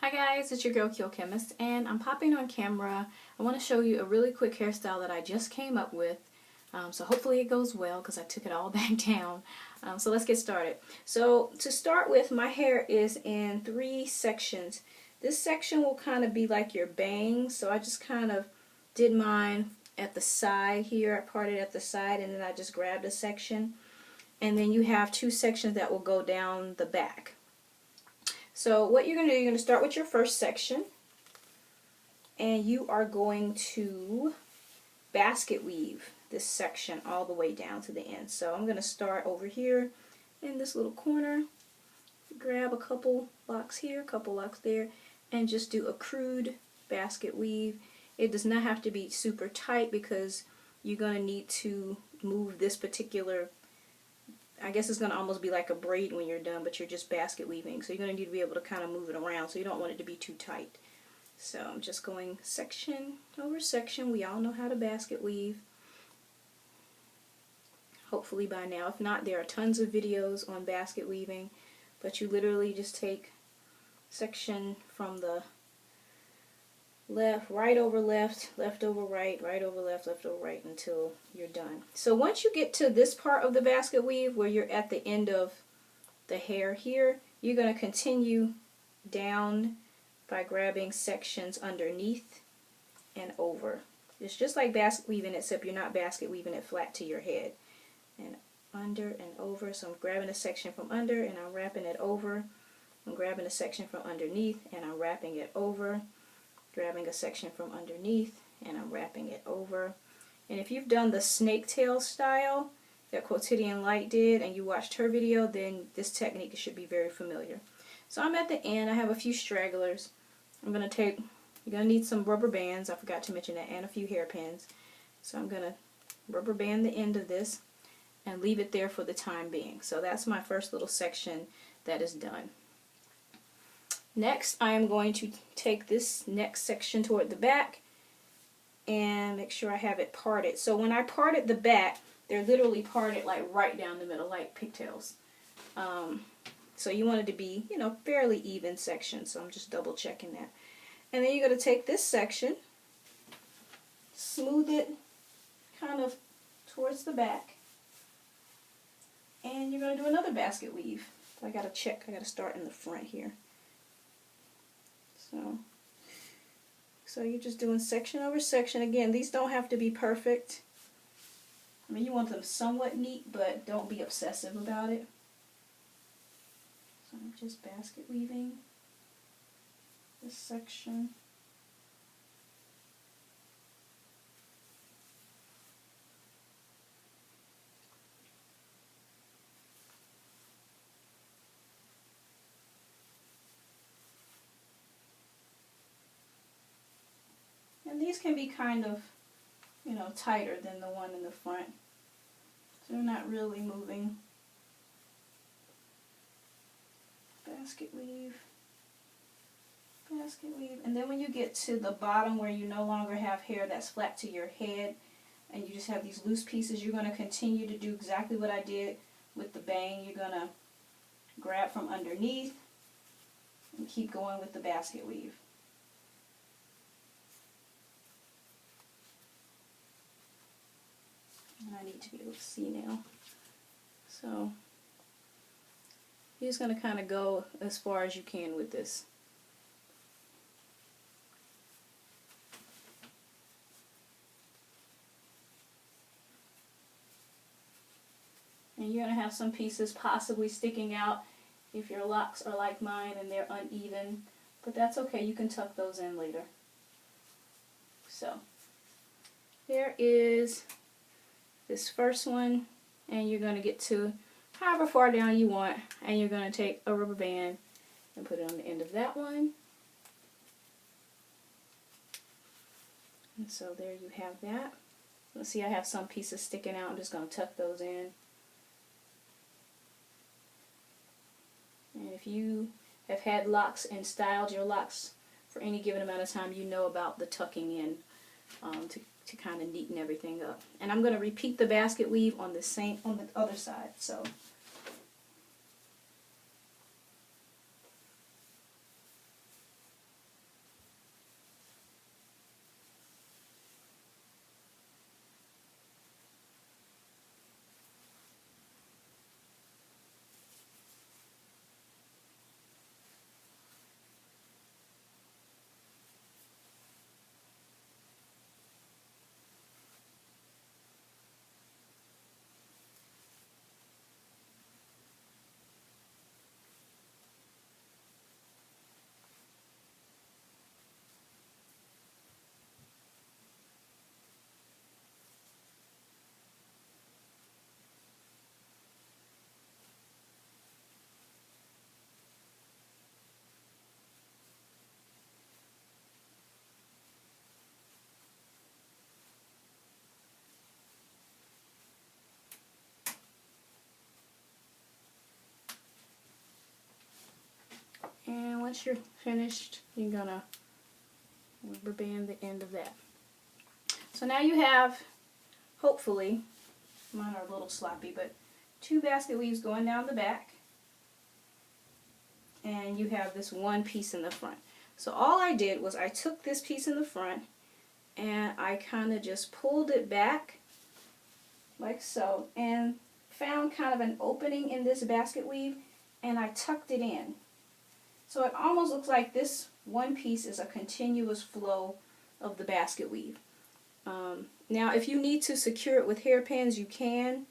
Hi guys, it's your girl qochemist, and I'm popping on camera. I want to show you a really quick hairstyle that I just came up with. So hopefully it goes well because I took it all back down. So let's get started. So to start with, my hair is in 3 sections. This section will kind of be like your bangs, so I just kind of did mine at the side here. I parted at the side and then I just grabbed a section. And then you have 2 sections that will go down the back. So what you're going to do, you're going to start with your first section, and you are going to basket weave this section all the way down to the end. So I'm going to start over here in this little corner, grab a couple locks here, a couple locks there, and just do a crude basket weave. It does not have to be super tight because you're going to need to move this particular, I guess it's going to almost be like a braid when you're done, but you're just basket weaving. So you're going to need to be able to kind of move it around, so you don't want it to be too tight. So I'm just going section over section. We all know how to basket weave, hopefully by now. If not, there are tons of videos on basket weaving, but you literally just take section from the left, right over left, left over right, right over left, left over right until you're done. So once you get to this part of the basket weave where you're at the end of the hair here, you're going to continue down by grabbing sections underneath and over. It's just like basket weaving, except you're not basket weaving it flat to your head. And under and over. So I'm grabbing a section from under and I'm wrapping it over. I'm grabbing a section from underneath and I'm wrapping it over. Grabbing a section from underneath and I'm wrapping it over. And if you've done the snake tail style that Quotidian Light did and you watched her video, then this technique should be very familiar. So I'm at the end. I have a few stragglers. You're going to need some rubber bands, I forgot to mention that, and a few hairpins. So I'm going to rubber band the end of this and leave it there for the time being. So that's my first little section that is done. Next, I am going to take this next section toward the back and make sure I have it parted. So when I parted the back, they're literally parted like right down the middle, like pigtails. So you want it to be, you know, fairly even sections. So I'm just double checking that. And then you're going to take this section, smooth it kind of towards the back, and you're going to do another basket weave. I got to check. I got to start in the front here. So you're just doing section over section. Again, these don't have to be perfect. I mean, you want them somewhat neat, but don't be obsessive about it. So I'm just basket weaving this section. And these can be kind of, you know, tighter than the one in the front. So they're not really moving. Basket weave, basket weave. And then when you get to the bottom where you no longer have hair that's flat to your head and you just have these loose pieces, you're going to continue to do exactly what I did with the bang. You're going to grab from underneath and keep going with the basket weave. And I need to be able to see now. So you're just going to kind of go as far as you can with this. And you're going to have some pieces possibly sticking out if your locks are like mine and they're uneven. But that's okay, you can tuck those in later. So there is this first one, and you're going to get to however far down you want, and you're going to take a rubber band and put it on the end of that one. And so there you have that. Let's see, I have some pieces sticking out. I'm just going to tuck those in. And if you have had locks and styled your locks for any given amount of time, you know about the tucking in to kind of neaten everything up. And I'm going to repeat the basket weave on the other side. So once you're finished, you're gonna rubber band the end of that. So now you have, hopefully, mine are a little sloppy, but 2 basket weaves going down the back, and you have this one piece in the front. So all I did was I took this piece in the front and I kind of just pulled it back like so, and found kind of an opening in this basket weave, and I tucked it in. So it almost looks like this one piece is a continuous flow of the basket weave. Now if you need to secure it with hairpins, you can.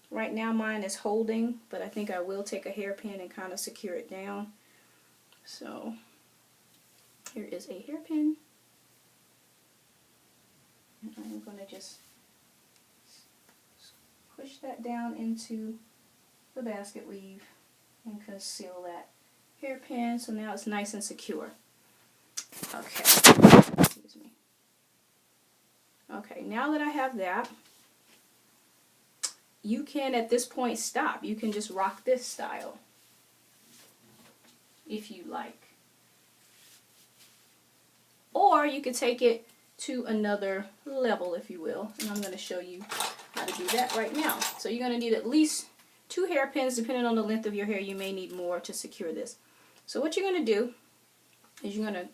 Right now mine is holding, but I think I will take a hairpin and kind of secure it down. So here is a hairpin. And I'm going to just push that down into the basket weave and conceal that hairpin. So now it's nice and secure. Okay. Excuse me. Okay, now that I have that, you can at this point stop. You can just rock this style if you like. Or you could take it to another level, if you will. And I'm going to show you how to do that right now. So you're going to need at least 2 hairpins. Depending on the length of your hair, you may need more to secure this. So what you're going to do is you're going to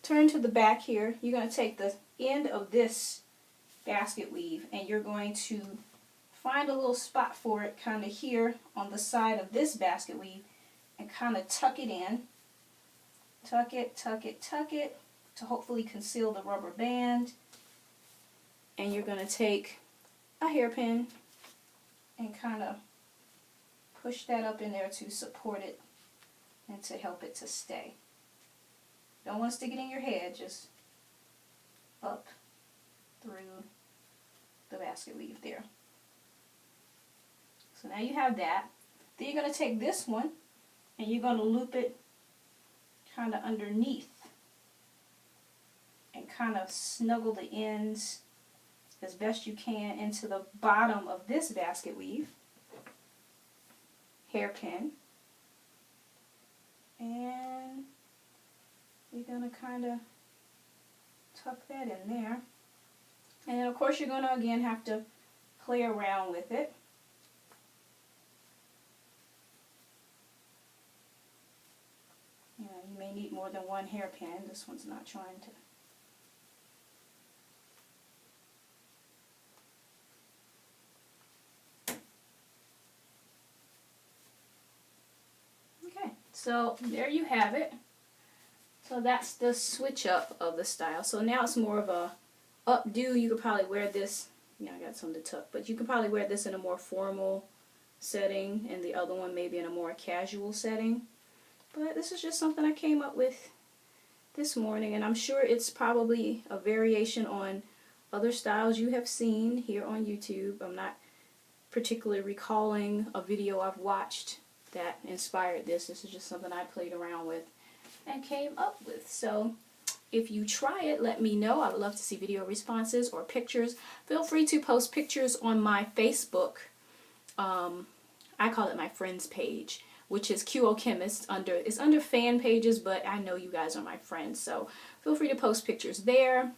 turn to the back here. You're going to take the end of this basket weave and you're going to find a little spot for it kind of here on the side of this basket weave and kind of tuck it in. Tuck it, tuck it, tuck it to hopefully conceal the rubber band. And you're going to take a hairpin and kind of push that up in there to support it and to help it to stay. Don't want to stick it in your head, just up through the basket weave there. So now you have that. Then you're going to take this one and you're going to loop it kind of underneath and kind of snuggle the ends as best you can into the bottom of this basket weave. Hairpin. And you're going to kind of tuck that in there. And then of course you're going to again have to play around with it. You know, you may need more than one hairpin. This one's not trying to. Okay, so there you have it. So that's the switch up of the style. So now it's more of a updo. You could probably wear this, yeah, I got some to tuck, but you could probably wear this in a more formal setting and the other one maybe in a more casual setting. But this is just something I came up with this morning, and I'm sure it's probably a variation on other styles you have seen here on YouTube. I'm not particularly recalling a video I've watched that inspired this. This is just something I played around with and came up with. So if you try it, let me know. I would love to see video responses or pictures. Feel free to post pictures on my Facebook. I call it my friends page, which is qochemist. It's under fan pages, but I know you guys are my friends, so feel free to post pictures there.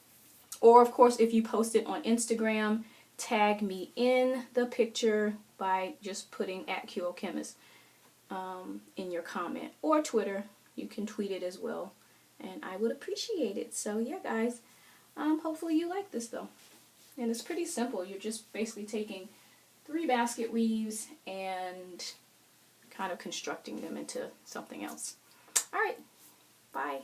Or of course, if you post it on Instagram, tag me in the picture by just putting @qochemist in your comment. Or Twitter, you can tweet it as well, and I would appreciate it. So yeah, guys, hopefully you like this though. And it's pretty simple. You're just basically taking 3 basket weaves and kind of constructing them into something else. Alright, bye.